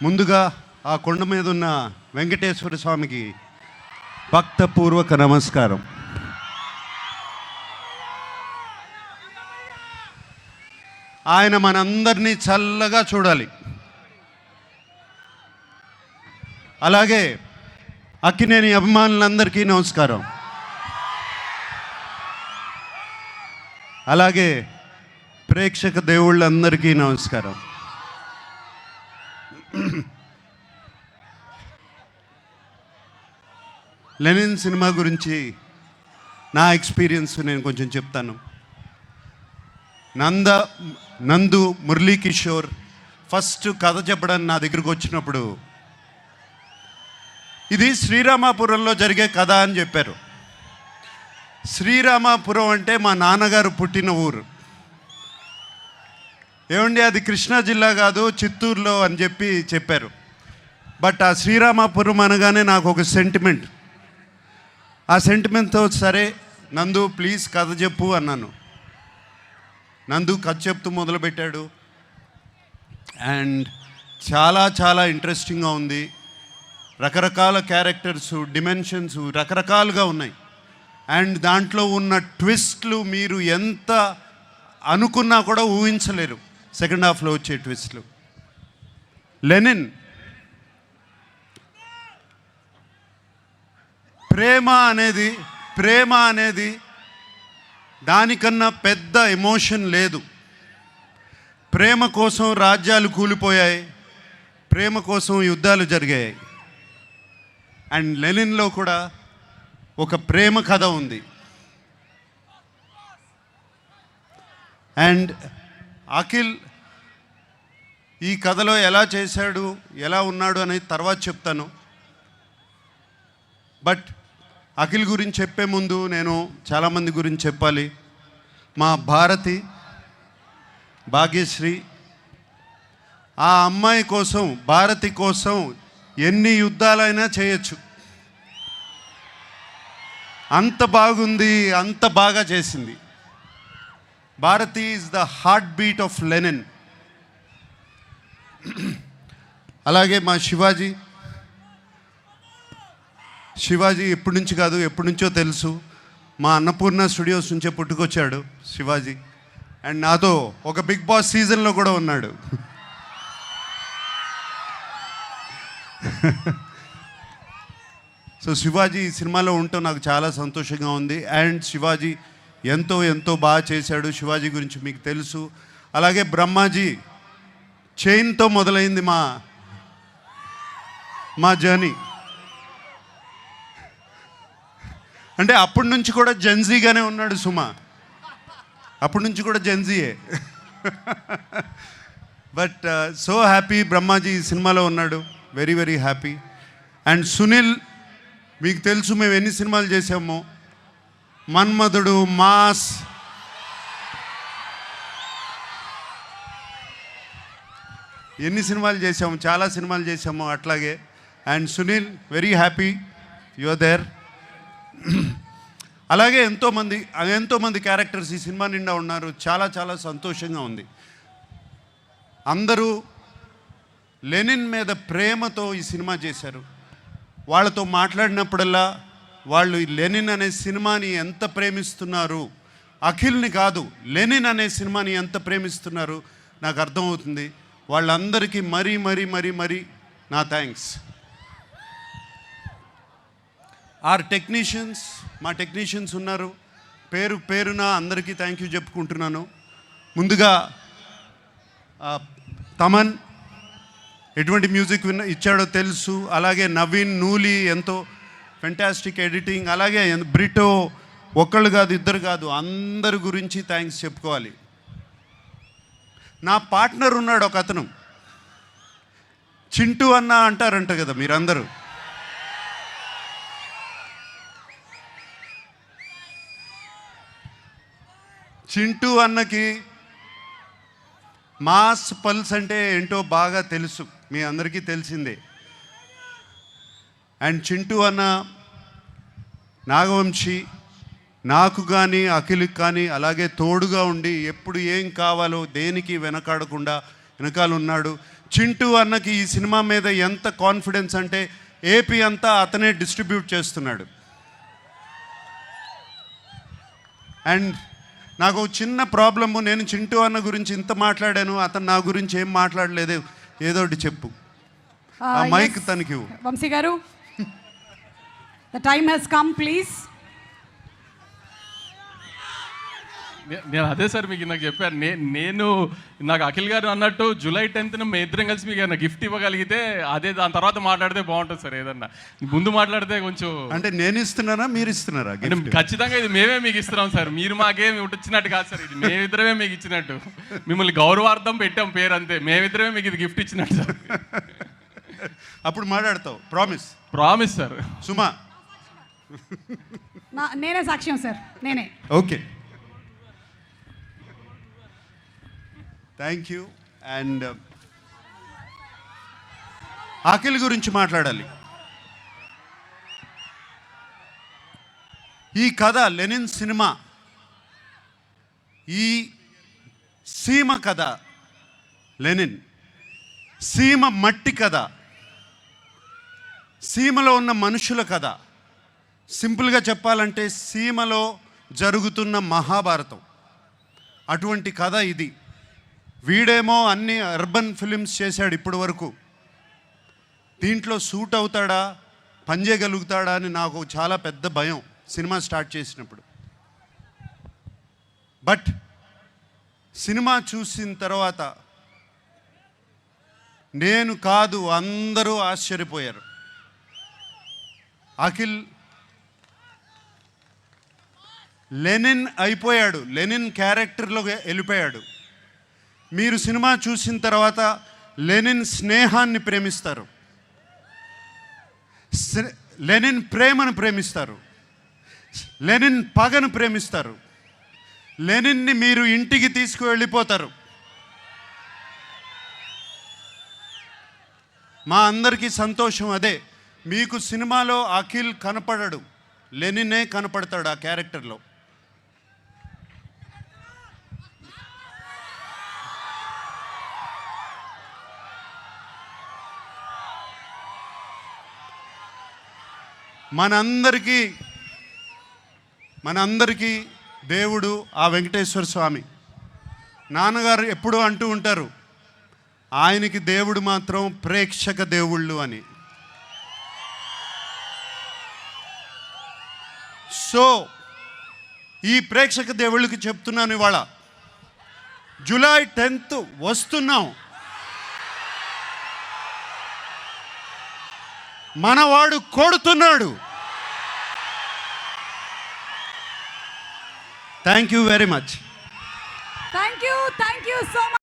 ముందుగా ఆ కొండ మీద ఉన్న వెంకటేశ్వర స్వామికి భక్తపూర్వక నమస్కారం. ఆయన మనందరినీ చల్లగా చూడాలి. అలాగే అక్కినేని అభిమానులందరికీ నమస్కారం. అలాగే ప్రేక్షక దేవుళ్ళందరికీ నమస్కారం. లెనిన్ సినిమా గురించి నా ఎక్స్పీరియన్స్ నేను కొంచెం చెప్తాను. నందు మురళీకిషోర్ ఫస్ట్ కథ చెప్పడానికి నా దగ్గరకు వచ్చినప్పుడు ఇది శ్రీరామాపురంలో జరిగే కథ అని చెప్పారు. శ్రీరామాపురం అంటే మా నాన్నగారు పుట్టిన ఊరు. ఏమండి అది కృష్ణా జిల్లా కాదు, చిత్తూరులో అని చెప్పారు. బట్ ఆ శ్రీరామాపురం అనగానే నాకు ఒక సెంటిమెంట్. ఆ సెంటిమెంట్తో సరే నందు ప్లీజ్ కథ చెప్పు అన్నాను. నందు కథ చెప్తూ మొదలుపెట్టాడు. అండ్ చాలా చాలా ఇంట్రెస్టింగ్గా ఉంది. రకరకాల క్యారెక్టర్స్, డిమెన్షన్స్ రకరకాలుగా ఉన్నాయి. అండ్ దాంట్లో ఉన్న ట్విస్ట్లు మీరు ఎంత అనుకున్నా కూడా ఊహించలేరు. సెకండ్ హాఫ్లో వచ్చే ట్విస్ట్లు. లెనిన్ ప్రేమ అనేది దానికన్నా పెద్ద ఎమోషన్ లేదు. ప్రేమ కోసం రాజ్యాలు కూలిపోయాయి, ప్రేమ కోసం యుద్ధాలు జరిగాయి. అండ్ లెనిన్లో కూడా ఒక ప్రేమ కథ ఉంది. అండ్ అఖిల్ ఈ కథలో ఎలా చేశాడు, ఎలా ఉన్నాడు అనేది తర్వాత చెప్తాను. బట్ అఖిల్ గురించి చెప్పే ముందు నేను చాలామంది గురించి చెప్పాలి. మా భాగ్యశ్రీ, ఆ అమ్మాయి కోసం, భారతి కోసం ఎన్ని యుద్ధాలైనా చేయొచ్చు. అంత బాగుంది, అంత బాగా చేసింది. Bharathi is the heartbeat of Lenin. అలాగే మా శివాజీ ఎప్పటి నుంచి కాదు, ఎప్పటి నుంచో తెలుసు. మా అన్నపూర్ణ స్టూడియోస్ నుంచే పుట్టుకొచ్చాడు శివాజీ. అండ్ నాతో ఒక బిగ్ బాస్ సీజన్లో కూడా ఉన్నాడు. సో శివాజీ ఈ సినిమాలో ఉండటం నాకు చాలా సంతోషంగా ఉంది. అండ్ శివాజీ ఎంతో ఎంతో బాగా చేశాడు. శివాజీ గురించి మీకు తెలుసు. అలాగే బ్రహ్మాజీ చైన్తో మొదలైంది మా జర్నీ. అంటే అప్పటి నుంచి కూడా జెన్జీగానే ఉన్నాడు సుమా, అప్పటి నుంచి కూడా జెన్జీయే. బట్ సో హ్యాపీ బ్రహ్మాజీ ఈ సినిమాలో ఉన్నాడు. Very very happy. And Sunil మీకు తెలుసు మేము ఎన్ని సినిమాలు చేసామో. మన్మధుడు, మాస్, ఎన్ని సినిమాలు చేసాము, చాలా సినిమాలు చేసాము అట్లాగే. And Sunil very happy you are there. అలాగే ఎంతోమంది క్యారెక్టర్స్ ఈ సినిమా నిండా ఉన్నారు. చాలా చాలా సంతోషంగా ఉంది. అందరూ లెనిన్ మీద ప్రేమతో ఈ సినిమా చేశారు. వాళ్ళతో మాట్లాడినప్పుడల్లా వాళ్ళు లెనిన్ అనే సినిమాని ఎంత ప్రేమిస్తున్నారు, అఖిల్ని కాదు లెనిన్ అనే సినిమాని ఎంత ప్రేమిస్తున్నారు నాకు అర్థమవుతుంది. వాళ్ళందరికీ మరీ మరీ మరీ మరీ నా థ్యాంక్స్. మా టెక్నీషియన్స్ ఉన్నారు. పేరున అందరికీ థ్యాంక్ యూ చెప్పుకుంటున్నాను. ముందుగా తమన్ ఎటువంటి మ్యూజిక్ ఇచ్చాడో తెలుసు. అలాగే నవీన్, నూలి ఎంతో ఫెంటాస్టిక్ ఎడిటింగ్. అలాగే బ్రిటో ఒక్కళ్ళు కాదు, ఇద్దరు కాదు, అందరి గురించి థ్యాంక్స్ చెప్పుకోవాలి. నా పార్ట్నర్ ఉన్నాడు ఒక అతను, చింటూ అన్న అంటారంట కదా మీరందరూ. చింటూ అన్నకి మాస్ పల్స్ అంటే ఏంటో బాగా తెలుసు, మీ అందరికీ తెలిసిందే. అండ్ చింటూ అన్న నాగవంశీ నాకు కానీ అఖిల్కి కానీ అలాగే తోడుగా ఉండి ఎప్పుడు ఏం కావాలో దేనికి వెనకాడకుండా వెనకాల ఉన్నాడు. చింటూ అన్నకి ఈ సినిమా మీద ఎంత కాన్ఫిడెన్స్ అంటే ఏపీ అంతా అతనే డిస్ట్రిబ్యూట్ చేస్తున్నాడు. అండ్ నాకు ఒక చిన్న ప్రాబ్లము, నేను చింటూ అన్న గురించి ఇంత మాట్లాడాను, అతను నా గురించి ఏం మాట్లాడలేదు, ఏదో ఒకటి చెప్పు. ఆ మైక్ తనకి ఇవ్వు. వంశీ గారు, the time has come please. నేను అదే సార్ మీకు నాకు చెప్పాను, నేను నాకు అఖిల్ గారు అన్నట్టు జూలై 10th మేము ఇద్దరం కలిసి మీకు ఏదైనా గిఫ్ట్ ఇవ్వగలిగితే అదే, దాని తర్వాత మాట్లాడితే బాగుంటుంది సార్. ఏదన్నా ముందు మాట్లాడితే కొంచెం అంటే నేను ఇస్తున్నారా మీరు ఇస్తున్నారా? ఖచ్చితంగా ఇది మేమే మీకు ఇస్తున్నాం సార్, మీరు మాకేమి ఇచ్చినట్టు కాదు సార్, ఇది మేమిద్దరమే మీకు ఇచ్చినట్టు, మిమ్మల్ని గౌరవార్థం పెట్టాం పేరు అంతే, మేమిద్దరమే మీకు ఇది గిఫ్ట్ ఇచ్చినట్టు సార్. అప్పుడు మాట్లాడతావు, ప్రామిస్? Promise sir. సుమా నేనే సాక్ష్యం సార్, నేనే. Okay, thank you. And Akhil గురించి మాట్లాడాలి. ఈ కథ లెనిన్ సినిమా, ఈ సీమ కథ, లెనిన్ సీమ మట్టి కథ, సీమలో ఉన్న మనుషుల కథ. సింపుల్గా చెప్పాలంటే సీమలో జరుగుతున్న మహాభారతం, అటువంటి కథ ఇది. వీడేమో అన్ని అర్బన్ ఫిలిమ్స్ చేశాడు ఇప్పటి వరకు, దీంట్లో సూట్ అవుతాడా, పనిచేయగలుగుతాడా అని నాకు చాలా పెద్ద భయం సినిమా స్టార్ట్ చేసినప్పుడు. బట్ సినిమా చూసిన తర్వాత నేను కాదు అందరూ ఆశ్చర్యపోయారు. అఖిల్ లెనిన్ అయిపోయాడు, లెనిన్ క్యారెక్టర్లో వెళ్ళిపోయాడు. మీరు సినిమా చూసిన తర్వాత లెనిన్ స్నేహాన్ని ప్రేమిస్తారు, లెనిన్ ప్రేమను ప్రేమిస్తారు, లెనిన్ పగను ప్రేమిస్తారు, లెనిన్ని మీరు ఇంటికి తీసుకువెళ్ళిపోతారు. మా అందరికీ సంతోషం అదే. మీకు సినిమాలో అఖిల్ కనపడడు, లెనినే కనపడతాడు ఆ క్యారెక్టర్లో. మనందరికీ దేవుడు ఆ వెంకటేశ్వర స్వామి. నాన్నగారు ఎప్పుడూ అంటూ ఉంటారు, ఆయనకి దేవుడు మాత్రం ప్రేక్షక దేవుళ్ళు అని. సో ఈ ప్రేక్షక దేవుళ్ళకి చెప్తున్నాను, ఇవాళ జూలై 10th వస్తున్నాం, మనవాడు కొడుతున్నాడు. Thank you very much. Thank you so much.